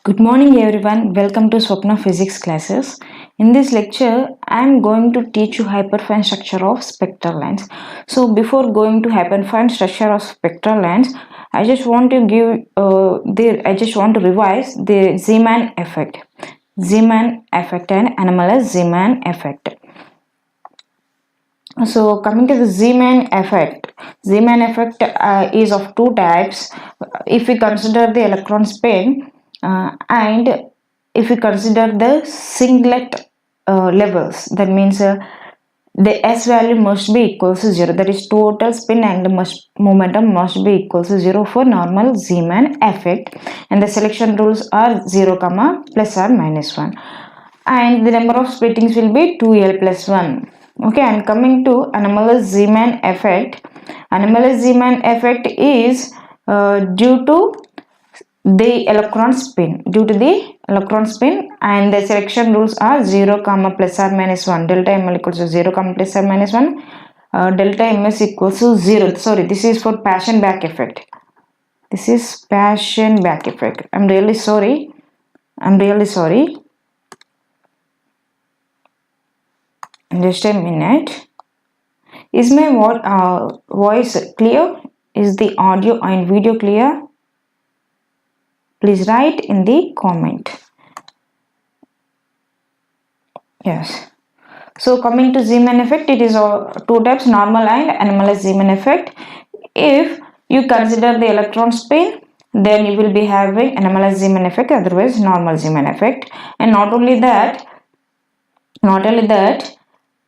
Good morning everyone, welcome to Swapna physics classes. In this lecture, I am going to teach you hyperfine structure of spectral lines. So before going to hyperfine structure of spectral lines, I just want to revise the Zeeman effect. Zeeman effect and anomalous Zeeman effect. So coming to the Zeeman effect is of two types. If we consider the electron spin and if we consider the singlet levels, that means the S value must be equal to 0, that is total spin angular momentum must be equal to 0 for normal Zeeman effect, and the selection rules are 0, plus or minus 1, and the number of splittings will be 2L plus 1. Okay, and coming to anomalous Zeeman effect. Anomalous Zeeman effect is due to the electron spin, and the selection rules are 0, plus or minus 1. Delta ML equals to 0, plus or minus 1. Delta MS equals to 0. Sorry, this is for Paschen back effect. This is Paschen back effect. I'm really sorry. Just a minute. Is my voice clear? Is the audio and video clear? Please write in the comment. Yes. So coming to Zeeman effect, it is two types, normal and anomalous Zeeman effect. If you consider the electron spin, then you will be having anomalous Zeeman effect, otherwise normal Zeeman effect. And not only that,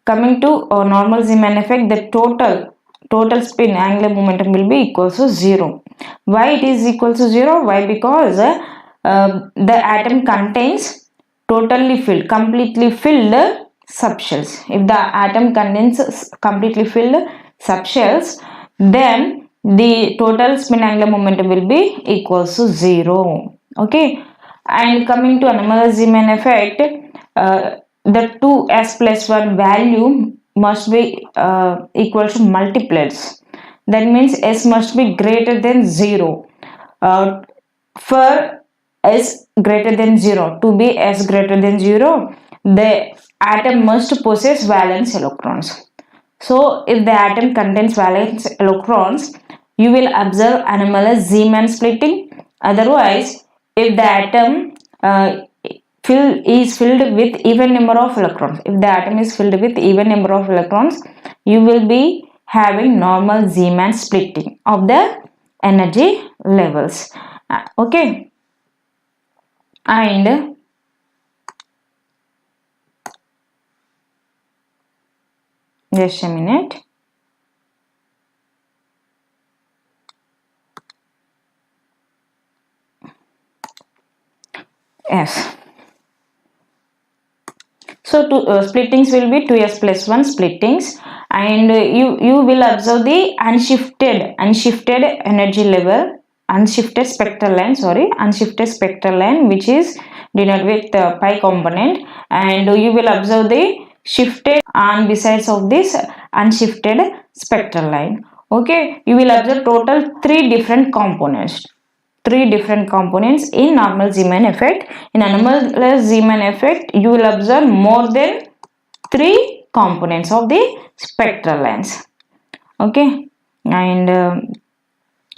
coming to normal Zeeman effect, the total spin angular momentum will be equal to 0. Why it is equal to 0? Why? Because the atom contains completely filled subshells. If the atom contains completely filled subshells, then the total spin angular momentum will be equal to 0. Okay, and coming to anomalous Zeeman effect, the 2s plus 1 value must be equal to multiplets. That means s must be greater than 0. For s greater than 0, to be s greater than 0, the atom must possess valence electrons. So if the atom contains valence electrons, you will observe anomalous Zeeman splitting. Otherwise, if the atom is filled with even number of electrons, you will be having normal Zeeman splitting of the energy levels. Okay, and just a minute. Yes. So splittings will be 2s plus 1 splittings, and you will observe the unshifted energy level, unshifted spectral line, which is denoted with pi component, and you will observe the shifted on besides of this unshifted spectral line. Okay, you will observe total three different components in normal Zeeman effect. In anomalous Zeeman effect, you will observe more than 3 components of the spectral lines. Okay, and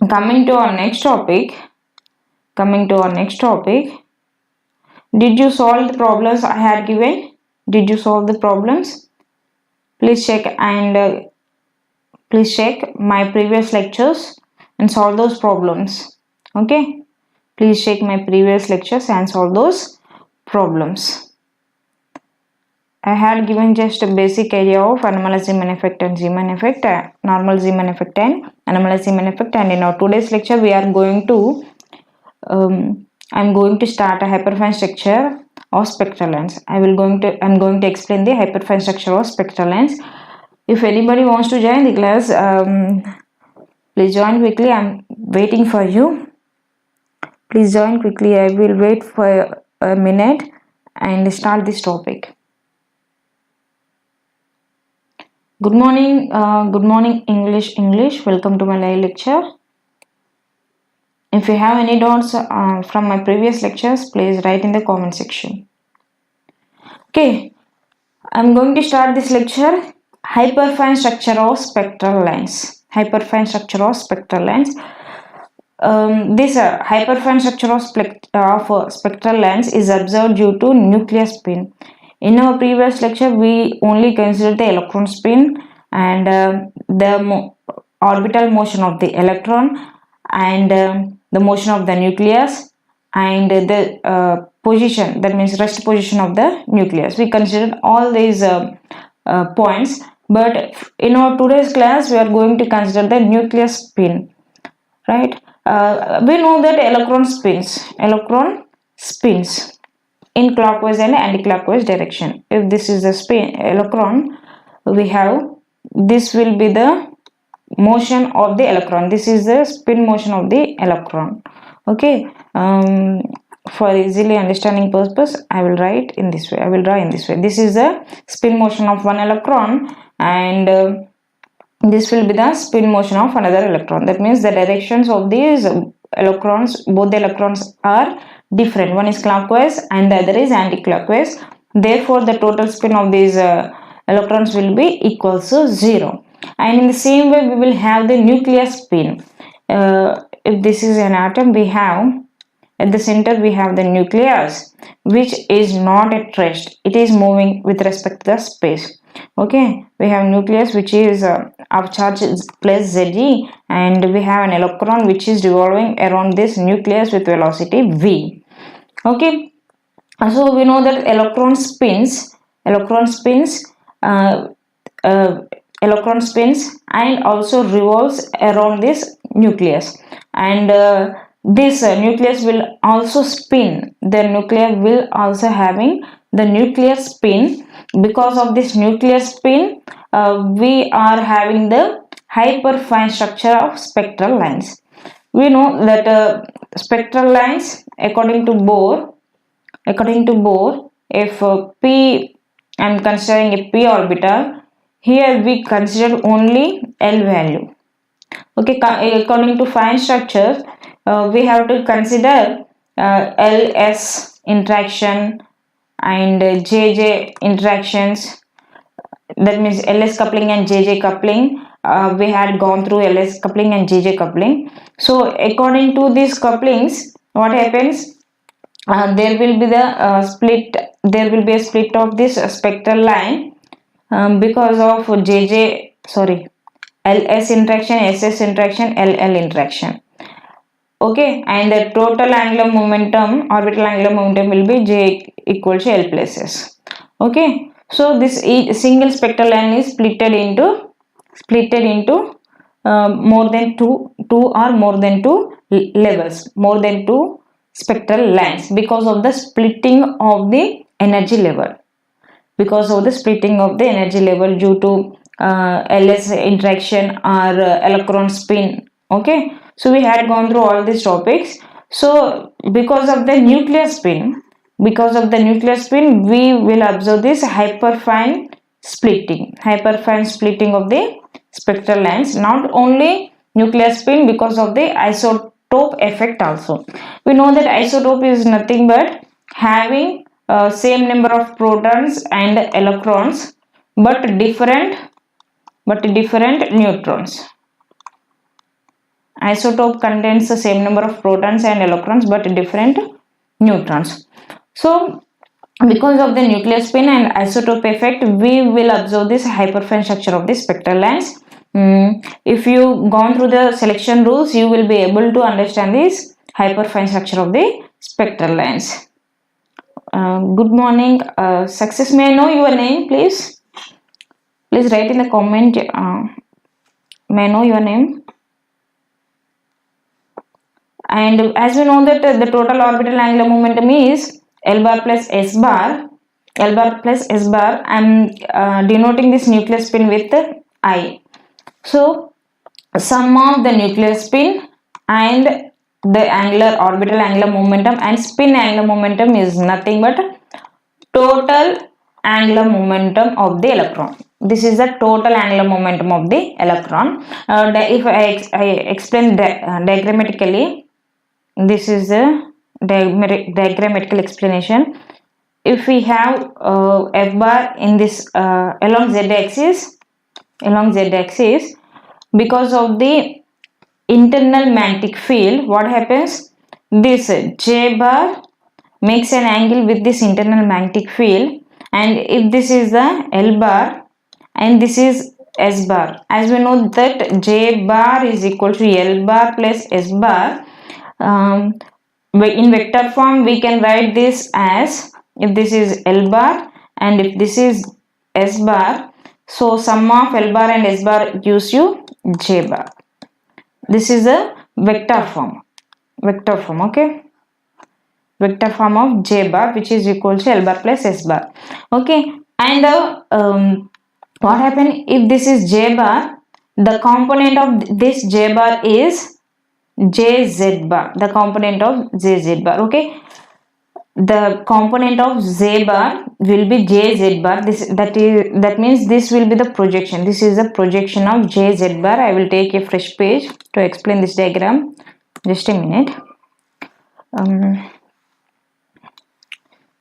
coming to our next topic, did you solve the problems I had given? Did you solve the problems? Please check my previous lectures and solve those problems. Okay, please check my previous lectures and solve those problems. I had given just a basic idea of anomalous Zeeman effect and Zeeman effect, normal Zeeman effect and anomalous Zeeman effect, and in our today's lecture we are going to I'm going to start a hyperfine structure of spectral lines. I'm going to explain the hyperfine structure of spectral lines. If anybody wants to join the class, please join quickly. I'm waiting for you. Please join quickly. I will wait for a minute and start this topic. Good morning, English. Welcome to my live lecture. If you have any doubts from my previous lectures, please write in the comment section. Okay, I'm going to start this lecture. Hyperfine structure of spectral lines. Hyperfine structure of spectral lines. This hyperfine structure of spectral lines is observed due to nuclear spin. In our previous lecture, we only considered the electron spin and the orbital motion of the electron and the motion of the nucleus and the position, that means rest position of the nucleus. We considered all these points, but in our today's class we are going to consider the nuclear spin, right? We know that electron spins in clockwise and anti-clockwise direction. If this is the spin electron, we have this will be the motion of the electron. This is the spin motion of the electron. Okay, for easily understanding purpose, I will write in this way. I will draw in this way. This is the spin motion of one electron, and this will be the spin motion of another electron. That means the directions of these electrons, both the electrons are different. One is clockwise and the other is anti-clockwise. Therefore, the total spin of these electrons will be equals to 0. And in the same way, we will have the nuclear spin. If this is an atom, we have at the center we have the nucleus, which is not at rest. It is moving with respect to the space. Okay, we have nucleus which is of charge plus Ze, and we have an electron which is revolving around this nucleus with velocity v. Okay, so we know that electron spins and also revolves around this nucleus, and this nucleus will also spin. The nucleus will also having the nuclear spin. Because of this nuclear spin, we are having the hyperfine structure of spectral lines. We know that spectral lines, according to Bohr, if P, I am considering a P orbital, here we consider only L value. Okay, according to fine structures, we have to consider LS interaction and JJ interactions. That means LS coupling and JJ coupling. We had gone through LS coupling and JJ coupling. So according to these couplings, what happens? There will be the split. There will be a split of this spectral line because of LS interaction, SS interaction, LL interaction. Okay, and the total angular momentum, orbital angular momentum will be J equals to L plus S. Okay, so this single spectral line is splitted into more than two or more than two levels, more than two spectral lines, because of the splitting of the energy level. Because of the splitting of the energy level due to LS interaction or electron spin. Okay, so we had gone through all these topics. So because of the nuclear spin, we will observe this hyperfine splitting of the spectral lines. Not only nuclear spin, because of the isotope effect also. We know that isotope is nothing but having same number of protons and electrons, but different neutrons. Isotope contains the same number of protons and electrons but different neutrons. So because of the nuclear spin and isotope effect, we will observe this hyperfine structure of the spectral lines. If you gone through the selection rules, you will be able to understand this hyperfine structure of the spectral lines. Good morning, Success. May I know your name, please? Please write in the comment. May I know your name? And as we know that the total orbital angular momentum is L bar plus S bar. I am denoting this nuclear spin with I. So sum of the nuclear spin and the orbital angular momentum and spin angular momentum is nothing but total angular momentum of the electron. This is the total angular momentum of the electron. If I explain diagrammatically, this is the diagrammatical explanation. If we have f bar in this along z-axis, because of the internal magnetic field, what happens? This J bar makes an angle with this internal magnetic field, and if this is the L bar and this is S bar, as we know that J bar is equal to L bar plus S bar. In vector form we can write this as, if this is L bar and if this is S bar, so sum of L bar and S bar gives you J bar. This is a vector form, okay, vector form of J bar, which is equal to L bar plus S bar, okay. And what happen if this is J bar? The component of this J bar is JZ bar, the component of JZ bar, okay. The component of Z bar will be JZ bar. That means this will be the projection. This is the projection of JZ bar. I will take a fresh page to explain this diagram. Just a minute.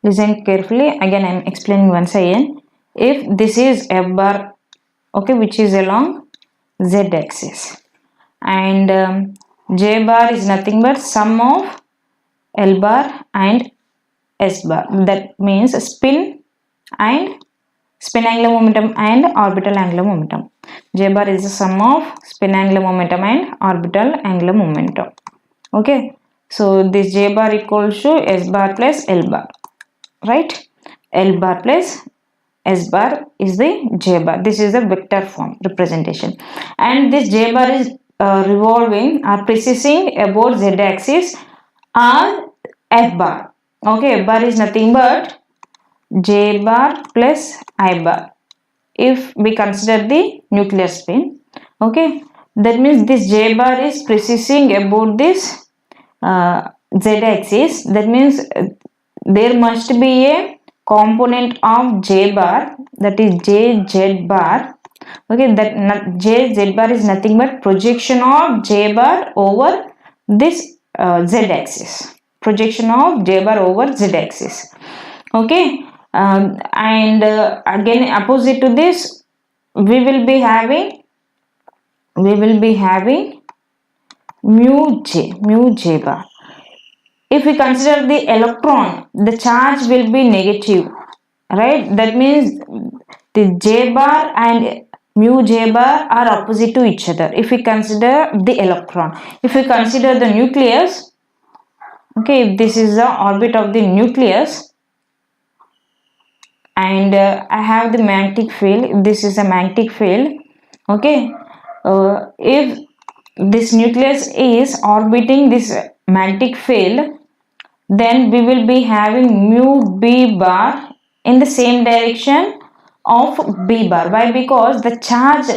Listen carefully. Again, I am explaining once again. If this is F bar, okay, which is along Z axis, and J bar is nothing but sum of L bar and S bar. That means spin angular momentum and orbital angular momentum. J bar is the sum of spin angular momentum and orbital angular momentum. Okay. So this J bar equals to S bar plus L bar. Right? L bar plus S bar is the J bar. This is the vector form representation. And this J bar is revolving or precessing about Z axis or F bar. Okay, F bar is nothing but J bar plus I bar if we consider the nuclear spin. Okay, that means this J bar is precessing about this Z axis. That means there must be a component of J bar, that is JZ bar. Okay, that JZ bar is nothing but projection of J bar over this Z axis. Projection of J bar over Z axis. Okay, and again opposite to this, we will be having mu J bar. If we consider the electron, the charge will be negative, right? That means the J bar and mu J bar are opposite to each other. If we consider the electron, if we consider the nucleus, okay, if this is the orbit of the nucleus, and I have the magnetic field, if this is a magnetic field, okay, if this nucleus is orbiting this magnetic field, then we will be having mu B bar in the same direction of B bar. Why? Because the charge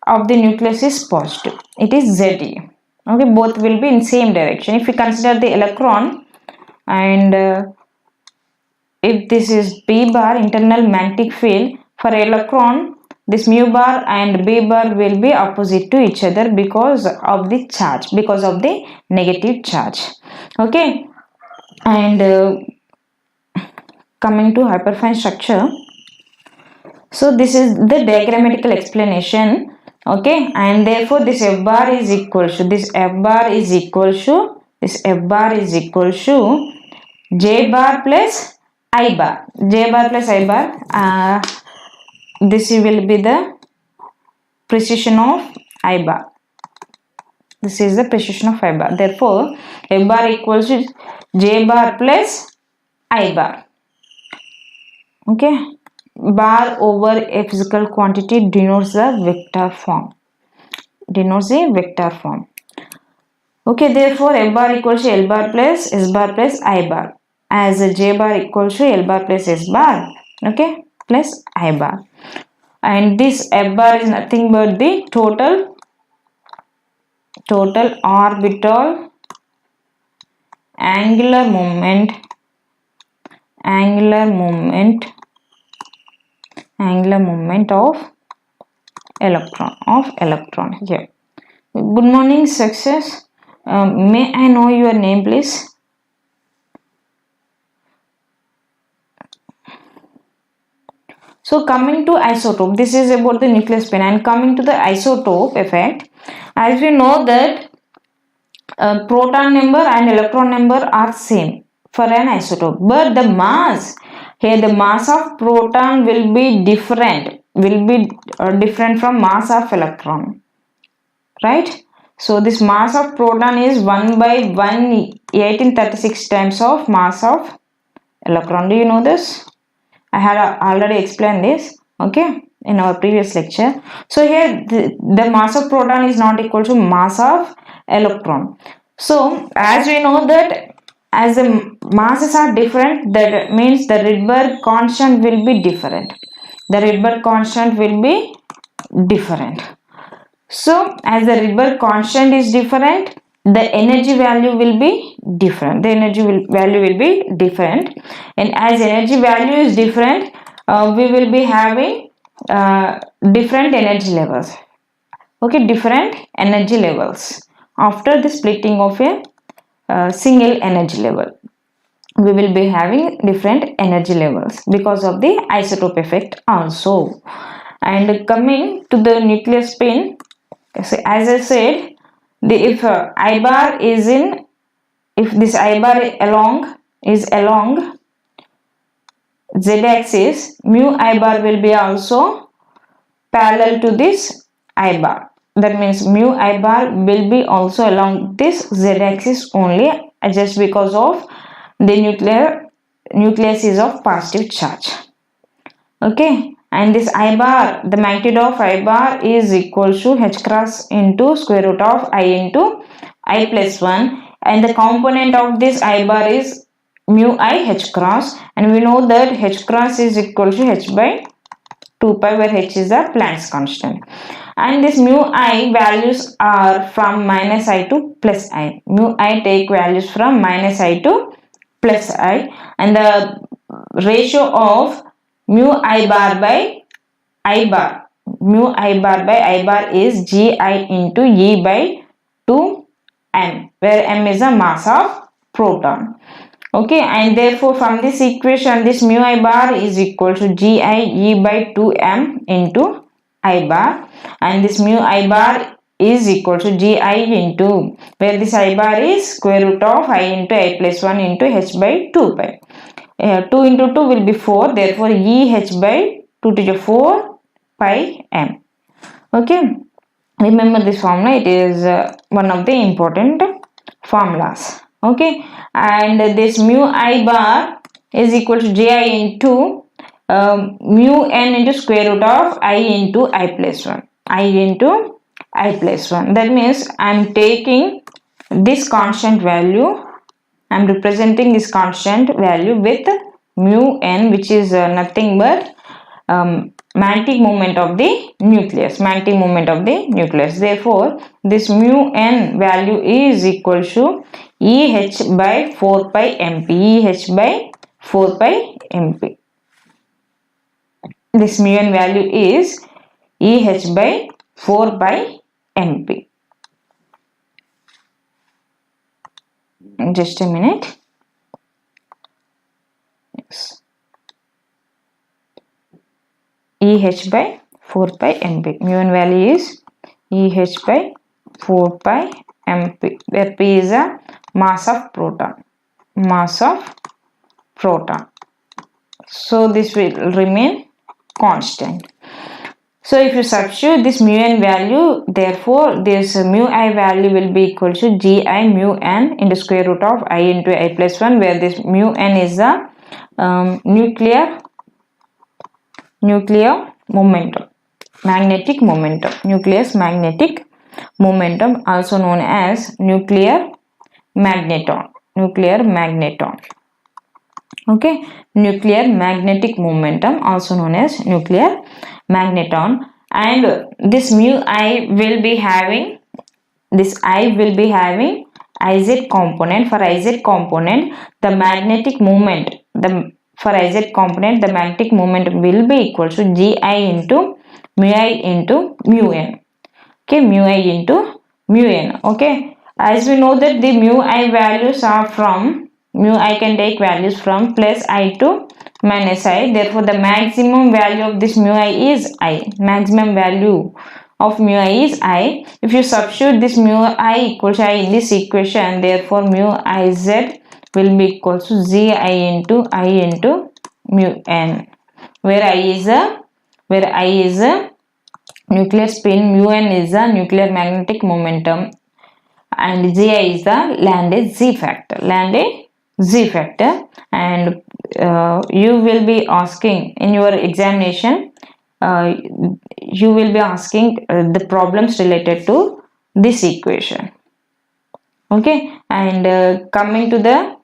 of the nucleus is positive. It is Ze. Okay, both will be in same direction. If we consider the electron, and if this is B bar, internal magnetic field, for electron, this mu bar and B bar will be opposite to each other because of the charge, because of the negative charge. Okay, and coming to hyperfine structure. So this is the diagrammatical explanation. Okay, and therefore this F bar is equal to J bar plus I bar. This will be the precision of I bar. This is the precision of I bar. Therefore, F bar equals to J bar plus I bar. Okay, bar over a physical quantity denotes the vector form. Okay, therefore F bar equals to L bar plus S bar plus I bar, as J bar equals to L bar plus S bar, okay, plus I bar. And this F bar is nothing but the total orbital angular moment of electron here. Good morning, success. May I know your name, please? So coming to isotope, this is about the nuclear spin, and coming to the isotope effect, as we know that proton number and electron number are same for an isotope, but the mass here, the mass of proton will be different, different from mass of electron, right? So this mass of proton is 1 by 1836 times of mass of electron. Do you know this? I had already explained this, okay, in our previous lecture. So here the mass of proton is not equal to mass of electron. So as we know that as the masses are different, that means the Rydberg constant will be different. The Rydberg constant will be different. So as the Rydberg constant is different, the energy value will be different. The energy value will be different, and as energy value is different, we will be having different energy levels. Okay, different energy levels after the splitting of a single energy level. We will be having different energy levels because of the isotope effect also. And coming to the nuclear spin, so as I said, if I bar is in, if this I bar is along z-axis, mu I bar will be also parallel to this I bar. That means mu I bar will be also along this z-axis only, just because of the nucleus is of positive charge. Okay. And this I bar, the magnitude of I bar is equal to h cross into square root of I into I plus 1, and the component of this I bar is mu I h cross, and we know that h cross is equal to h by 2 pi, where h is the Planck's constant. And this mu I values are from minus I to plus I. Mu I take values from minus I to plus I, and the ratio of mu I bar by I bar, mu I bar by I bar is Gi into E by 2m, where m is the mass of proton. Okay, and therefore from this equation, this mu I bar is equal to Gi E by 2m into I bar, and this mu I bar is equal to Gi into, where this I bar is square root of I into I plus 1 into h by 2 pi. 2 into 2 will be 4, therefore E h by 2 to the 4 pi m. Okay, remember this formula, it is one of the important formulas. Okay, and this mu I bar is equal to Ji into mu n into square root of I into I plus 1. I into I plus 1. That means I am taking this constant value, I am representing this constant value with mu n, which is nothing but magnetic moment of the nucleus. Magnetic moment of the nucleus. Therefore, this mu n value is equal to EH by 4 pi mp. EH by 4 pi mp. This mu n value is EH by 4 pi mp. Just a minute. Yes. EH by 4 pi mp. Mu n value is EH by 4 pi mp, where p is a mass of proton. Mass of proton. So this will remain constant. So if you substitute this mu n value, therefore this mu I value will be equal to Gi mu n into square root of I into I plus 1, where this mu n is the nuclear momentum, magnetic momentum, nucleus magnetic momentum, also known as nuclear magneton. Okay, nuclear magnetic momentum, also known as nuclear magneton. And this mu I will be having, this I will be having Iz component. For Iz component, the magnetic moment, for Iz component, the magnetic moment will be equal to Gi into mu I into mu n. Okay, mu I into mu n. Okay, as we know that the mu I values are from, mu I can take values from plus I to minus I. Therefore, the maximum value of this mu I is I. Maximum value of mu I is I. If you substitute this mu I equals I in this equation, therefore mu Iz will be equal to Zi into I into mu n, where I is a nuclear spin, mu n is a nuclear magnetic momentum, and Zi is the Landé Z factor. And you will be asking in your examination, you will be asking the problems related to this equation. Okay, and coming to the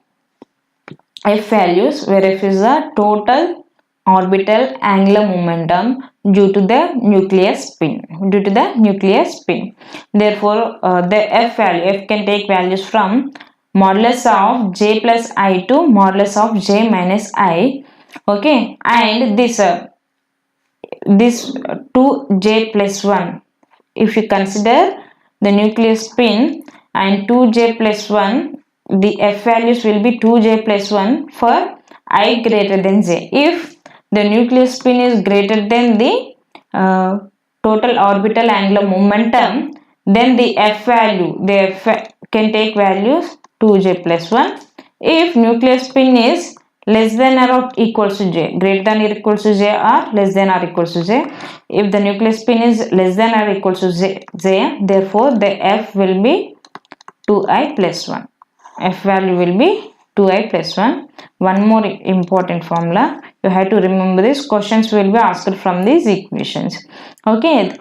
F values, where F is the total orbital angular momentum due to the nuclear spin. Therefore, the F value, F can take values from modulus of j plus I to modulus of j minus I. Okay, and this 2j plus 1. If you consider the nuclear spin and 2j plus 1, the F values will be 2j plus 1 for I greater than j. If the nuclear spin is greater than the total orbital angular momentum, then the F value, can take values 2j plus 1. If nuclear spin is less than or equals to j, greater than or equals to j, or less than or equals to j. If the nuclear spin is less than or equals to j, therefore the F will be 2i plus 1. F value will be 2i plus 1. One more important formula, you have to remember this. Questions will be asked from these equations. Okay,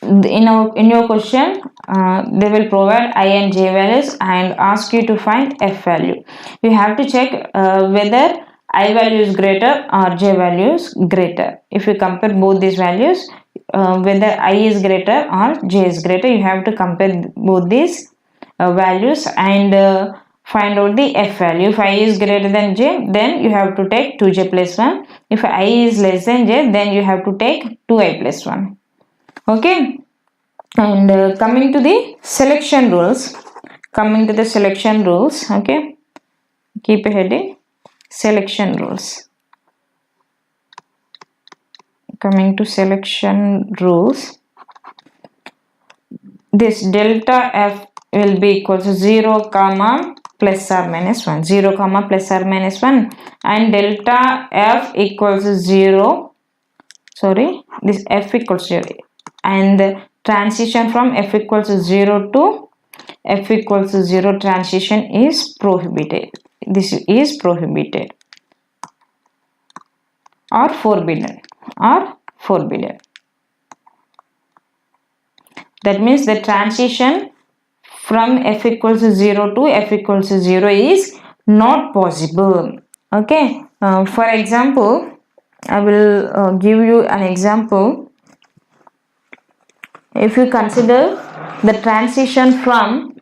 in your question, they will provide I and j values and ask you to find F value. You have to check whether I value is greater or j value is greater. If you compare both these values, whether I is greater or j is greater, you have to compare both these values and find out the F value. If I is greater than j, then you have to take 2j plus 1. If I is less than j, then you have to take 2i plus 1. Okay, and coming to the selection rules. Okay, keep a heading, selection rules. Coming to selection rules, this delta F will be equal to 0 comma plus or minus 1, 0 comma plus or minus 1, and delta F equals to 0, this F equals 0, and the transition from F equals to 0 to F equals to 0 transition is prohibited. This is prohibited or forbidden. That means the transition from F equals to 0 to F equals to 0 is not possible. Okay, for example, I will give you an example. If you consider the transition from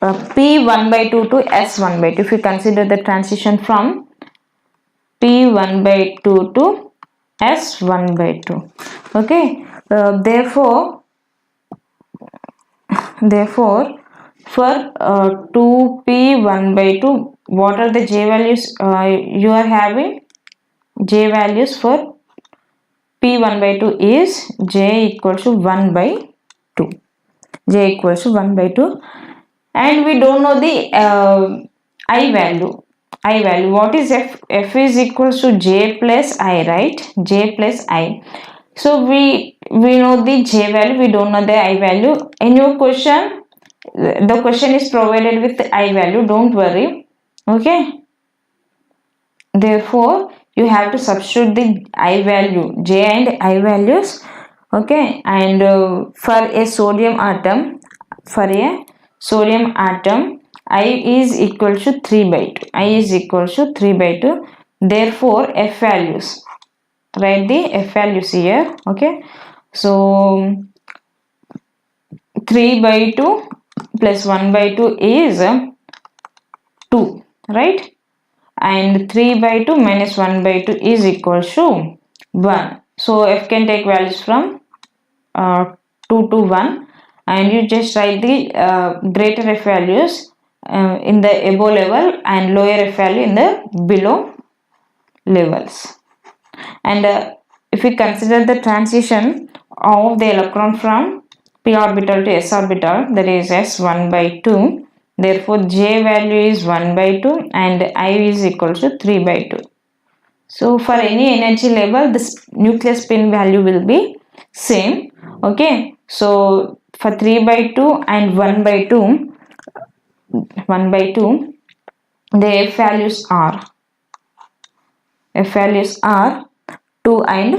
P1 by 2 to S1 by 2, if you consider the transition from P1 by 2 to S1 by 2, okay, therefore for 2P1 by 2, what are the J values you are having? J values for P1 by 2 is J equals to 1 by 2. J equals to 1 by 2. And we don't know the I value. What is F? F is equals to J plus I, right? J plus I. So we know the J value, we don't know the I value. In your question, the question is provided with the I value, don't worry. Okay. Therefore, you have to substitute the I value, J and I values. Okay. And for a sodium atom, I is equal to 3 by 2. I is equal to 3 by 2. Therefore, F values. Write the F values here. Okay. So, 3 by 2 plus 1 by 2 is 2. Right? And 3 by 2 minus 1 by 2 is equal to 1. So, F can take values from 2 to 1. and you just write the greater F values in the above level and lower F value in the below levels. And if we consider the transition of the electron from p orbital to s orbital, that is s1 by 2, therefore J value is 1 by 2 and I is equal to 3 by 2. So for any energy level, this nuclear spin value will be same. Okay, so for 3 by 2 and 1 by 2, the F values are 2 and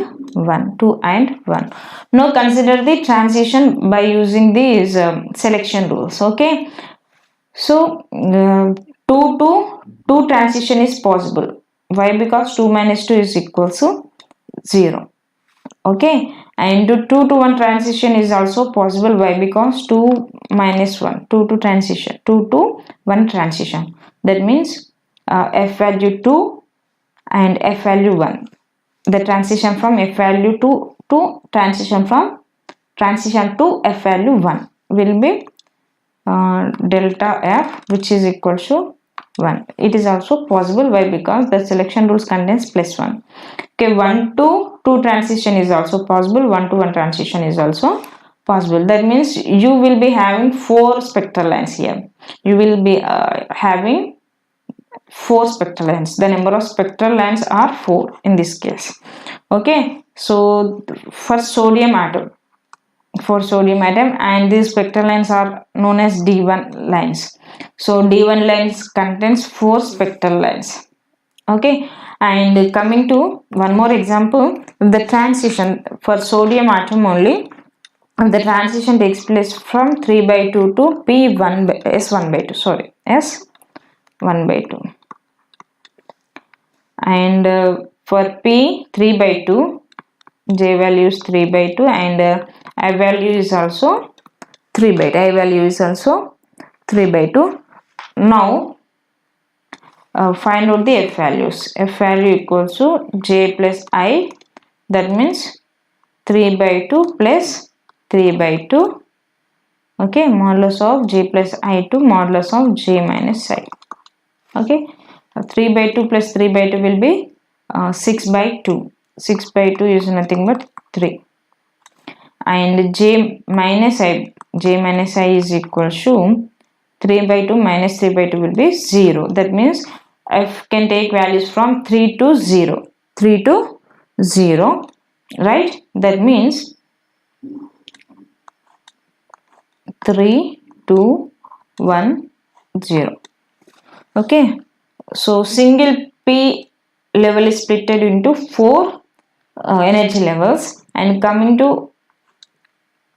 1. Now consider the transition by using these selection rules. Okay, so 2 to 2 transition is possible. Why? Because 2 minus 2 is equal to 0. Okay, and 2 to 1 transition is also possible. Why? Because 2 minus 1, 2 to 1 transition. That means F value 2 and F value 1. The transition from F value 2 to transition to F value 1 will be delta F, which is equal to 1. It is also possible. Why? Because the selection rules contains plus 1. Okay, 1 to 2 transition is also possible. 1 to 1 transition is also possible. That means you will be having 4 spectral lines here. You will be having 4 spectral lines. The number of spectral lines are 4 in this case. Okay, so for sodium atom, and these spectral lines are known as D1 lines. So D1 lines contains 4 spectral lines. Okay, and coming to one more example, the transition for sodium atom only, the transition takes place from 3 by 2 to P1 by S1 by 2. Sorry, S1 by 2. And for P 3 by 2, J value is 3 by 2 and I value is also 3 by 2. Now find out the F values. F value equals to J plus I, that means 3 by 2 plus 3 by 2. Okay, modulus of J plus I to modulus of J minus I. Okay, 3 by 2 plus 3 by 2 will be 6 by 2. 6 by 2 is nothing but 3. And J minus I is equal to 3 by 2 minus 3 by 2 will be 0. That means F can take values from 3 to 0. 3 to 0, right? That means 3, 2, 1, 0. Okay, so single P level is split into 4 energy levels, and coming to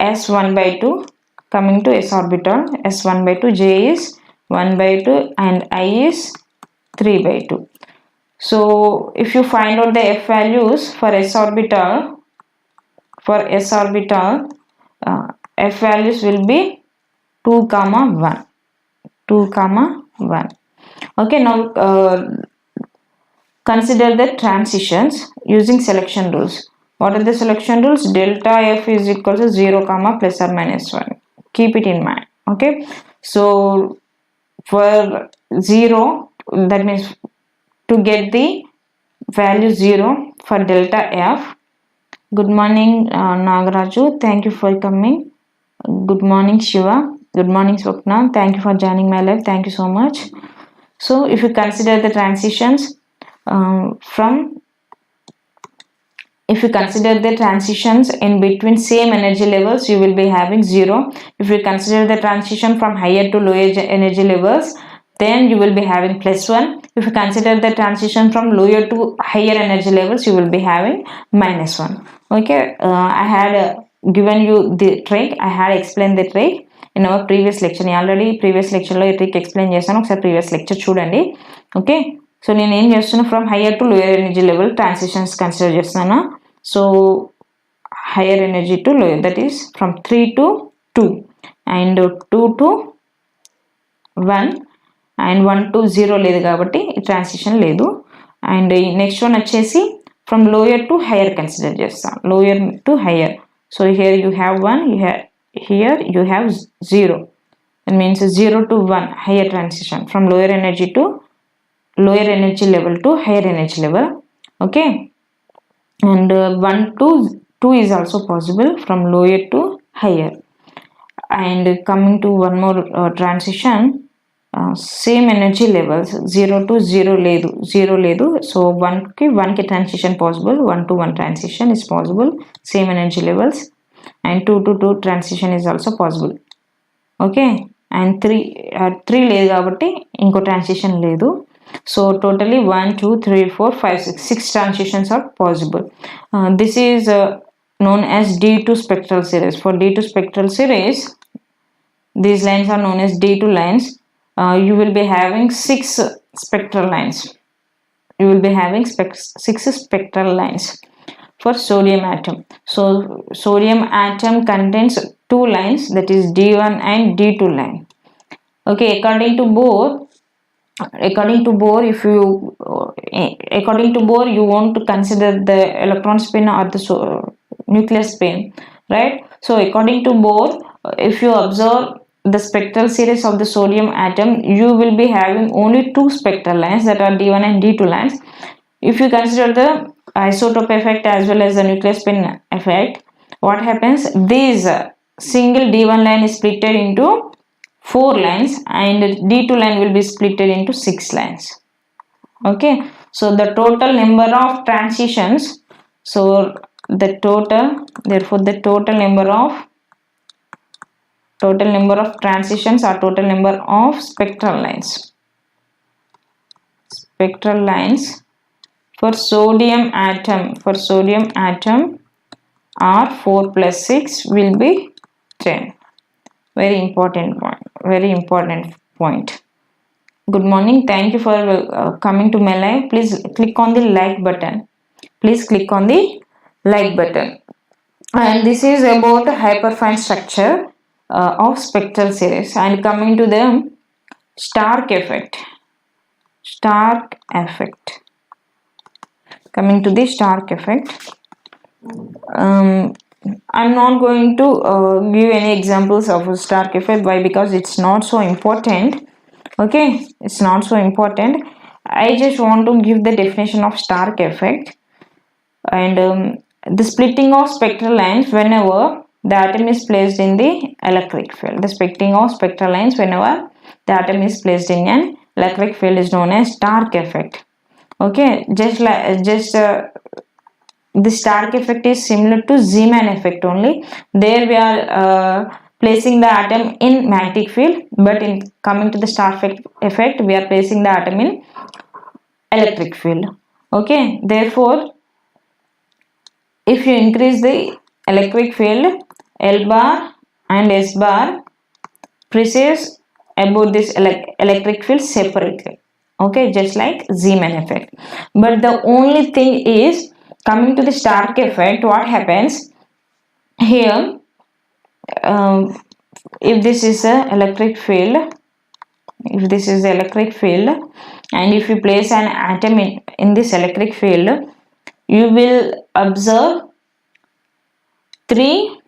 S1 by 2, coming to S orbital, S1 by 2, J is 1 by 2 and I is 3 by 2. So if you find out the F values for S orbital, F values will be 2, 1. 2, 1. Okay, now consider the transitions using selection rules. What are the selection rules? Delta F is equal to 0, plus or minus 1. Keep it in mind. Okay, so for 0, that means to get the value 0 for delta F. Good morning, Nagaraju. Thank you for coming. Good morning, Shiva. Good morning, Swapna. Thank you for joining my live. Thank you so much. So if you consider the transitions in between same energy levels, you will be having 0. If you consider the transition from higher to lower energy levels, then you will be having plus 1. If you consider the transition from lower to higher energy levels, you will be having minus 1. Okay, I had given you the trick. I had explained the trick in our previous lecture. Already previous lecture lo trick explain chesanu. Okasari previous lecture chudandi. Okay, so nenu em chestunna from higher to lower energy level transitions consider chestunna. So higher energy to lower, that is from 3 to 2 and 2 to 1 and 1 to 0 లేదు కాబట్టి transition లేదు. And next one వచ్చేసి from lower to higher consider చేస్తాం. Lower to higher. So here you have 1, here you have 0. It means 0 to 1 higher transition, from lower energy level to higher energy level. Okay, and 1 to 2 is also possible, from lower to higher. And coming to one more transition, same energy levels, 0 to 0 ledu. So 1 ki transition possible, 1 to 1 transition is possible, same energy levels. And 2 to 2 transition is also possible. Okay, and 3 లేదు కాబట్టి ఇంకో transition లేదు. So totally 1 2 3 4 5 6 transitions are possible. This is known as D2 spectral series. For D2 spectral series, these lines are known as D2 lines. You will be having 6 spectral lines. You will be having 6 spectral lines for sodium atom. So sodium atom contains 2 lines, that is D1 and D2 line. Okay, according to Bohr, if you according to Bohr, you want to consider the electron spin or the nuclear spin, right? So according to Bohr, if you observe the spectral series of the sodium atom, you will be having only 2 spectral lines, that are D1 and D2 lines. If you consider the isotope effect as well as the nuclear spin effect, what happens? This single D1 line is split into 4 lines, and D2 line will be split into 6 lines. Okay, so the total number of transitions, so the total, therefore the total number of transitions or total number of spectral lines for sodium atom are 4 plus 6 will be 10. Very important point. Good morning, thank you for coming to my live. Please click on the like button. And this is about the hyperfine structure of spectral series. And coming to the Stark effect. Coming to the Stark effect, I'm not going to give any examples of a Stark effect. Why? Because it's not so important. Okay, it's not so important. I just want to give the definition of Stark effect. And the splitting of spectral lines whenever the atom is placed in the electric field. The splitting of spectral lines whenever the atom is placed in an electric field is known as Stark effect. Okay, the Stark effect is similar to Zeeman effect only. There we are placing the atom in magnetic field, but in coming to the Stark effect, we are placing the atom in electric field. Okay, therefore if you increase the electric field, L bar and S bar precise about this electric field separately. Okay, just like Zeeman effect. But the only thing is, coming to the Stark effect, what happens here? If this is a electric field, and if you place an atom in this electric field, you will observe 3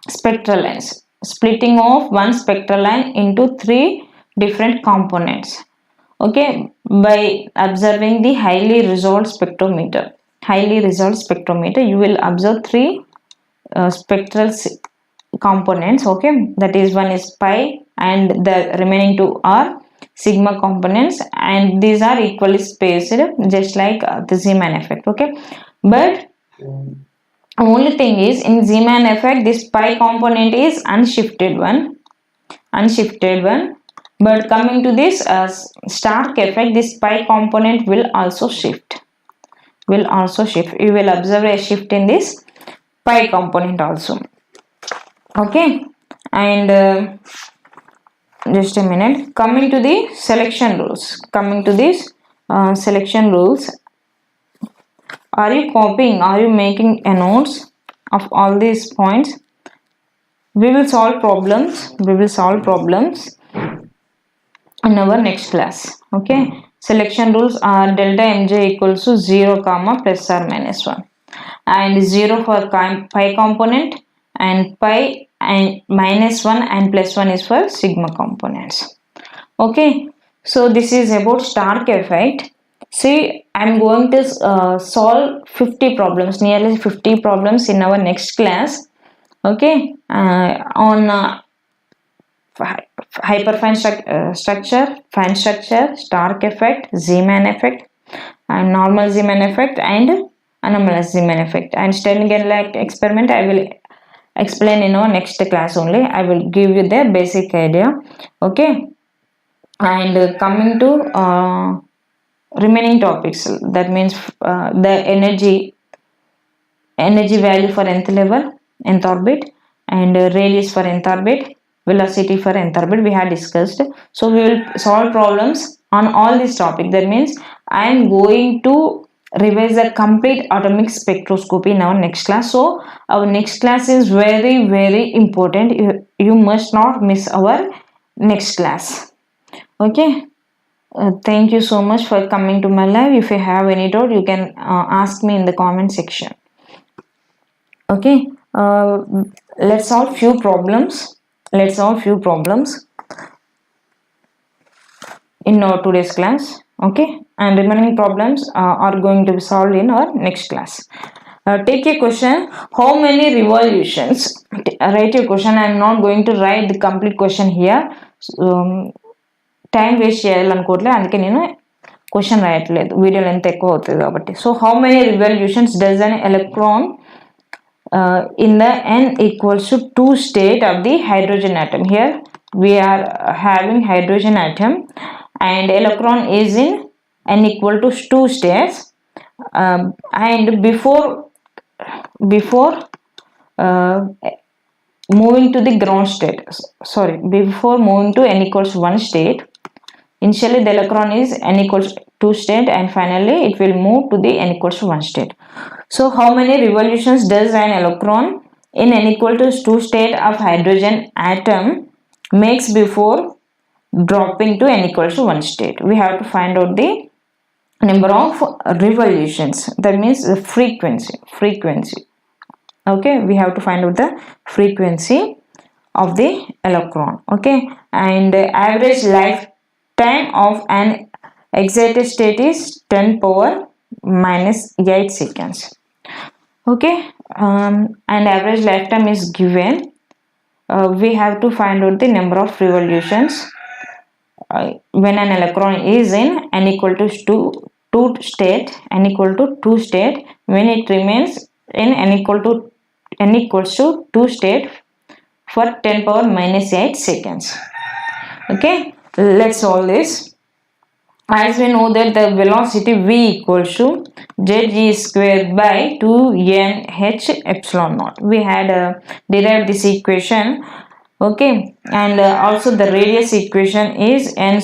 spectral lines, splitting of one spectral line into 3 different components. Okay, by observing the highly resolved spectrometer, you will observe 3 spectral components. Okay, that is, one is pi and the remaining 2 are sigma components, and these are equally spaced, just like the Zeeman effect. Okay, but only thing is, in Zeeman effect, this pi component is unshifted one. But coming to this Stark effect, this pi component will also shift. You will observe a shift in this pi component also. Okay, and just a minute. Coming to the selection rules. Are you copying? Are you making a notes of all these points? We will solve problems in our next class. Okay, selection rules are delta mj equals to 0 comma plus or minus 1, and 0 for pi component and pi and -1 and +1 is for sigma components. Okay, so this is about Stark effect. See, I'm going to solve 50 problems, nearly 50 problems in our next class. Okay, on hyperfine structure, fine structure, Stark effect, Zeeman effect, and normal Zeeman effect, and anomalous Zeeman effect. And Stern-Gerlach experiment I will explain in our next class only. I will give you the basic idea. Okay, and coming to remaining topics, that means the energy value for nth level, nth orbit, and radius for nth orbit, velocity for nth orbit we had discussed. So we will solve problems on all these topics. That means I am going to revise the complete atomic spectroscopy in our next class. So our next class is very, very important. You must not miss our next class. Okay. Thank you so much for coming to my live. If you have any doubt, you can ask me in the comment section. Okay, let's solve few problems. Let's solve few problems in our today's class. Okay, and remaining problems are going to be solved in our next class. Take a question. How many revolutions? Write your question. I am not going to write the complete question here. Time waste చేయాలనుకోవట్లేదు, అందుకే నేను question రాయట్లేదు, video length ఎక్కువ అవుతుంది కాబట్టి. So how many revolutions does an electron in the n equals to 2 state of the hydrogen atom? Here we are having hydrogen atom and electron is in n equal to 2 states, and before moving to the ground state, before moving to n equals 1 state, initially the electron is n equals 2 state and finally it will move to the n equals to 1 state. So how many revolutions does an electron in n equal to 2 state of hydrogen atom makes before dropping to n equals to 1 state? We have to find out the number of revolutions, that means the frequency. Okay, we have to find out the frequency of the electron. Okay, and average lifetime of an excited state is 10 power minus 8 seconds. Okay, and average lifetime is given. We have to find out the number of revolutions when an electron is in n equal to 2 state, when it remains in n equals to 2 state for 10 power minus 8 seconds. Okay, let's solve this. As we know that the velocity v equals to zg squared by 2nh epsilon naught. We had derived this equation. Okay, and also the radius equation is n